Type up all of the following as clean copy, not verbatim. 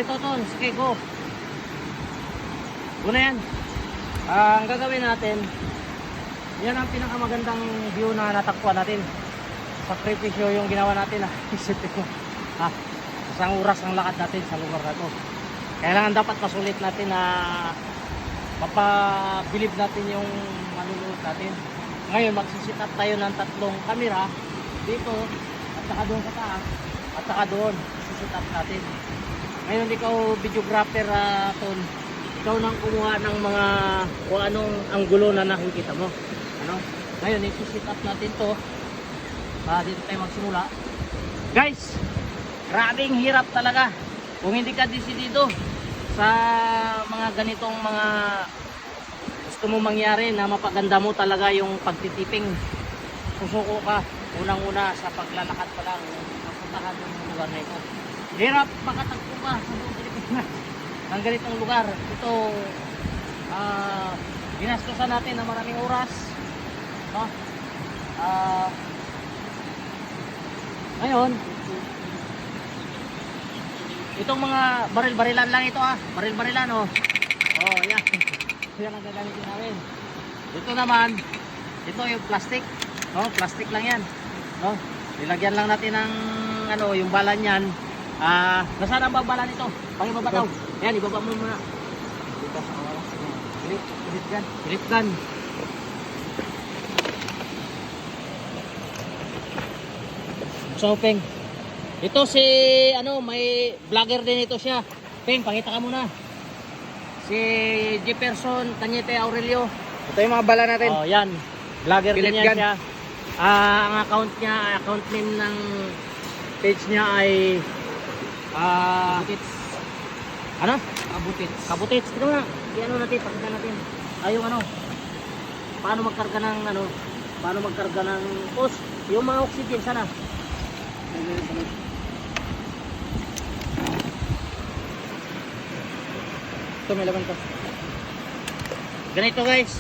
Ito to, sige go. Una yan. Ang gagawin natin, yan ang pinakamagandang view na natakpuan natin. Sakripisyo yung ginawa natin. Isipin ko. Isang oras ang lakad natin sa lugar na to. Kailangan dapat masulit natin na mapabilib natin yung manunod natin. Ngayon magsisit up tayo ng 3 kamera dito at saka doon sa taas at saka doon sisit up natin. Ngayon ikaw videographer, Ton, ikaw nang kumuha ng mga kung anong anggulo na nakikita mo. Ano? Ngayon i-sit up natin to. Dito tayo magsimula. Guys, grabing hirap talaga kung hindi ka desidido sa mga ganitong mga gusto mo mangyari na mapaganda mo talaga yung pagtitiping. Susuko ka unang-una sa paglalakad pa lang mapuntahan yung lugar na ito. Hirap makatagpo ka sa buong Pilipinas ng ganitong lugar. Ito ginastusan natin ng maraming oras, no? Ngayon itong mga baril-barilan lang ito, baril-barilan, oh. Oh, yan. Yan ang gagamitin namin. Ito naman, ito yung plastic, no? Plastic lang yan, no? Nilagyan lang natin ng ano, yung bala niyan. Nasaan ang bala nito? Pangibaba daw. Yan, ibaba mo muna. Dito sa kawalas. Pilit gun. Pilit gun. So, Peng, ito si ano, may vlogger din ito siya. Peng, pakita ka muna. Si Jefferson Cañete Aurelio. Ito yung mga bala natin. Oh, yan. Vlogger din yan Gun. siya. Ang account niya, account name ng page niya ay Kabutits. Ano? Kabutits. Kabutits. Ito na. Ano natin, pakita natin. Yung ano, paano magkarga ng ano, paano magkarga ng post. Yung mga oxygen sana. Ito may laman to. Ganito guys,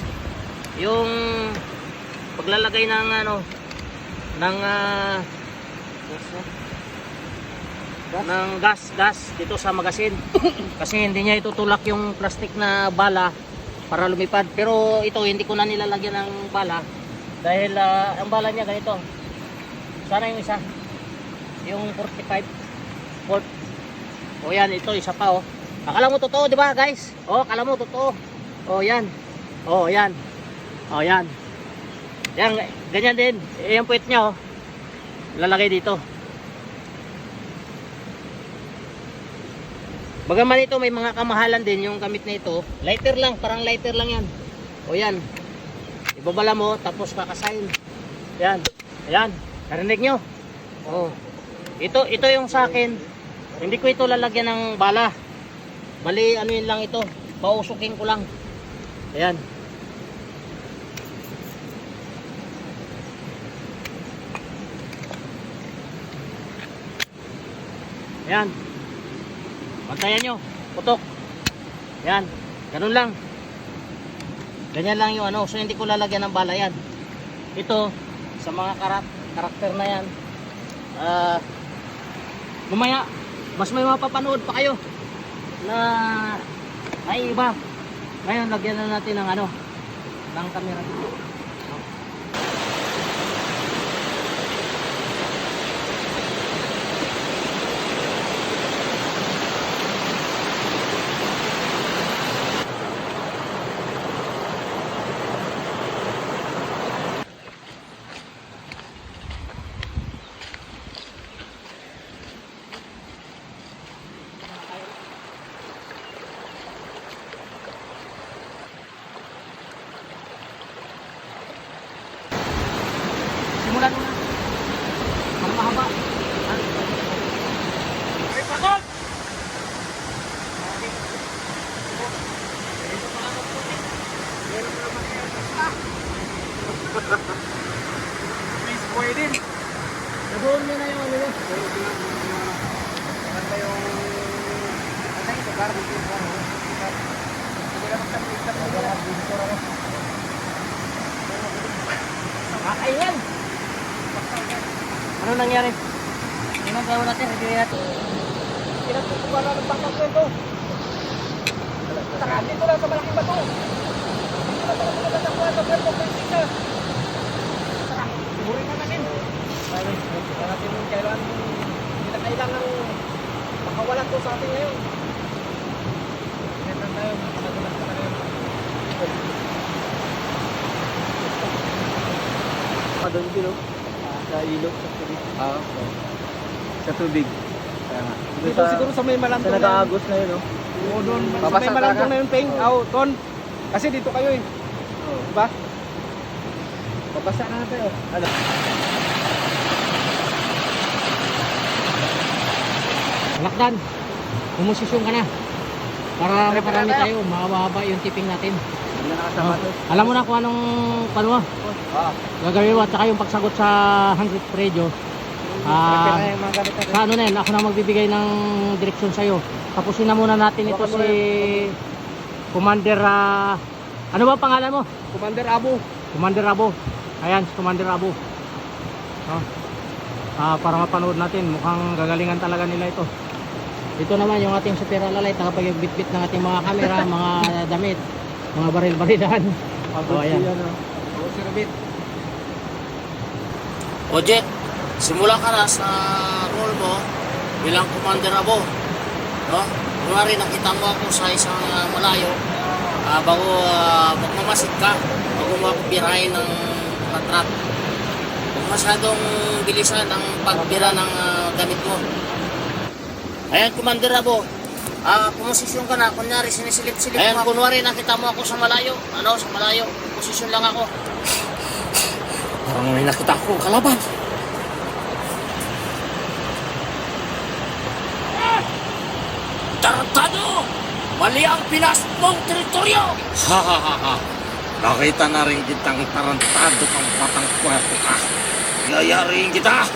yung paglalagay ng ano, ng gas dito sa magasin. Kasi hindi niya itutulak yung plastic na bala para lumipad. Pero ito hindi ko na nilalagyan ng bala dahil ang bala niya ganito. Sana yung isa, yung 45 volt. O yan, ito isa pa, oh. Akala mo totoo, di ba guys? Oh, akala mo totoo. Oh, yan. Oh, yan. Oh, yan. Yan, ganyan din. Yung puwet niya, oh. Lalagay dito. Bagaman ito may mga kamahalan din yung gamit na ito. Lighter lang, parang lighter lang yan. O yan. Ibabala mo tapos kakasain. Yan. Ayan. Narinig nyo? Oh. Ito yung sa akin. Hindi ko ito lalagyan ng bala. Bali ano yun lang ito. Pausukin ko lang. Ayan. Ayan. Bantayan nyo, putok. Yan, ganun lang. Ganyan lang yung ano. So hindi ko lalagyan ng bala yan. Ito, sa mga karakter na yan, mamaya mas may mapapanood pa kayo na ay iba. Ngayon lagyan na natin ng ano, ng camera dito. Simulan mo na. Ang mahaba. Ay, pakot! Please, boy din. Nabuon mo na yung ano yun. Maganda yung... Ano ito? Garbo din po. Hindi na magkapit-kapit. Ayan! Ano nangyari? Ano gawin natin? Hindi natin. pinagtutuwa na ng Batang Puerto. Saka dito lang sa malaking bato. Dito lang talaga natagpuan sa Puerto Princesa. Saka, sigurin na natin. Kaya natin yung kailangan kailangan makawalan to sa atin ngayon. Meron tayo, makalagulas na tayo. Doon din, no? Sa ilog, sa tubig. Sa tubig. Kaya nga. Dito siguro sa may Sa malantong na yun. nag-aagos na yun, no? Oo, doon. Sa Babasa may malantong talaga. na yun, Peng. Oo, Ton. Kasi dito kayo eh. Oo. Diba? Babasa na tayo. Ano? Lakdan, pumusisyon ka na. Para makarami tayo, mahaba yung tipping natin. Hindi na nakasama to. Alam mo na kung anong mo gagawin mo at saka yung pagsagot sa 100 radio. Prepare na yung mga gamit natin. Sa ano na yun, ako na magbibigay ng direksyon sa'yo. Tapusin na muna natin ito si Commander, ano ba pangalan mo? Commander Abu. Commander Abo. Ayan, si Commander Abo. Para mapanood natin, mukhang gagalingan talaga nila ito. Ito naman yung ating super alalay, tagapagbitbit ng ating mga camera, mga damit, mga baril-barilan. Ayan. Oo, Sir Rabit. O Jet, simula ka na sa role mo bilang Commander Abo. No? Kunwari nakita mo ako sa isang malayo, bago magmamasid ka, bago mo ako birahin ng truck. Huwag masyadong bilisan ang pagbira ng gamit mo. Ayan, Commander Abo. Pumosisyon ka na, kunyari sinisilip-silip mo. Ayan, kunwari nakita mo ako sa malayo. Sa malayo, posisyon lang ako. Parang may nakita ko kalaban. Tarantado! Mali ang pinas mong teritoryo! Ha ha ha ha! Nakita na rin kitang tarantado kang Batang Puerto ka. Yayarin kita!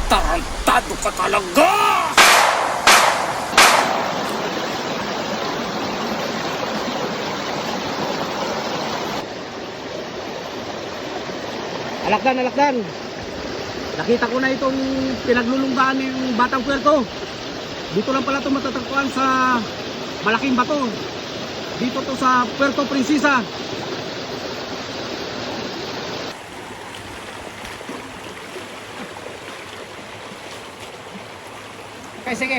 Tarantado ka talaga! Alakdan, alakdan. Nakita ko na itong pinaglulunggaan ng Batang Puerto. Dito lang pala ito matatagpuan sa malaking bato. Dito to sa Puerto Princesa. Okay, sige.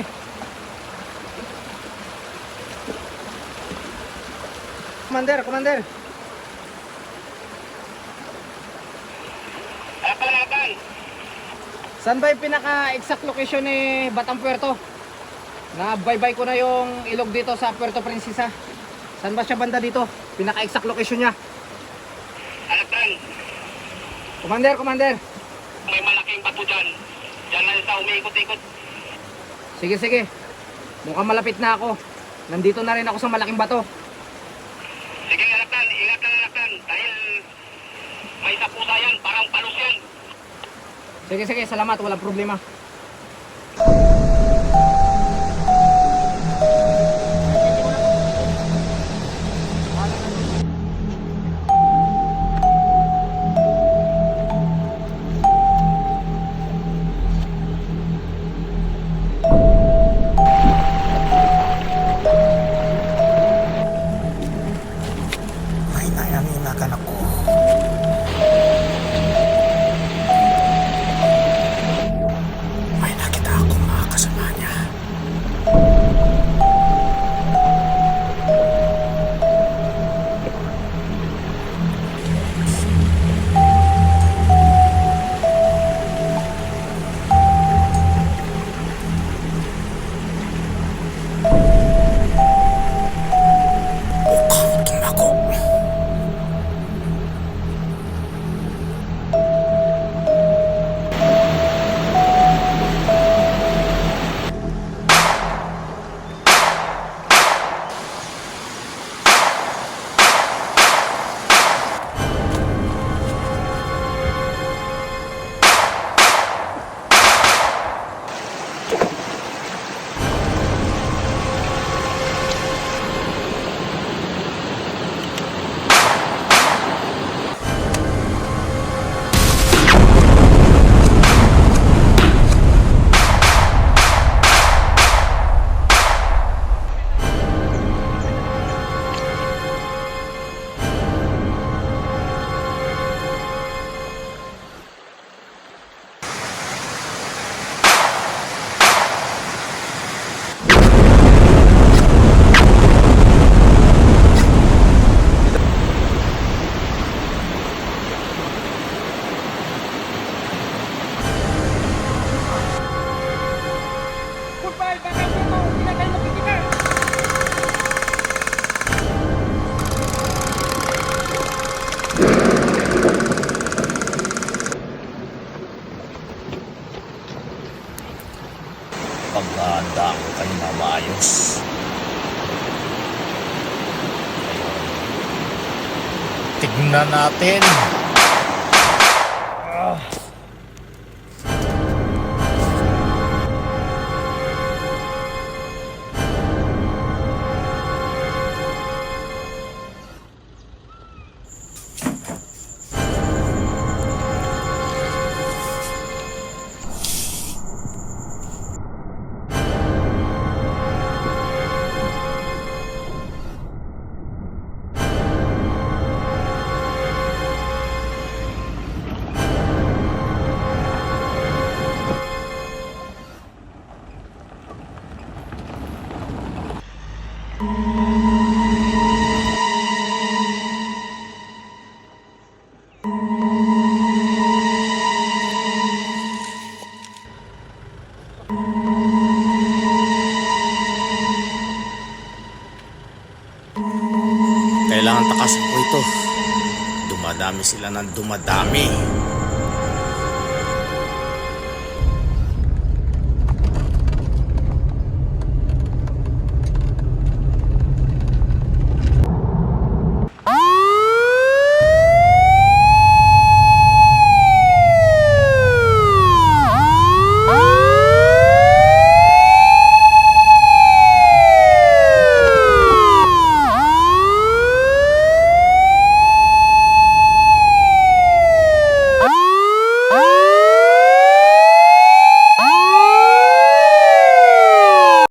Commander, Commander. Saan ba yung pinaka-exact location ni Batang Puerto? Na-bye-bye ko na yung ilog dito sa Puerto Princesa. Saan ba siya banda dito? Pinaka-exact location niya. Alakdan, Commander, Commander. may malaking bato dyan. Dyan lang sa umiikot-ikot. Sige, sige. Mukhang malapit na ako. Nandito na rin ako sa malaking bato. Sige, Alakdan, ingat lang, Alakdan. Dahil may sapusa yan, parang palos yan. Sige, sige. Salamat. Walang problema. May nanganginakan ako. May nakita akong mga kasama niya. maayos. Tignan natin. Kailangan takasan ko ito. Dumadami sila ng dumadami.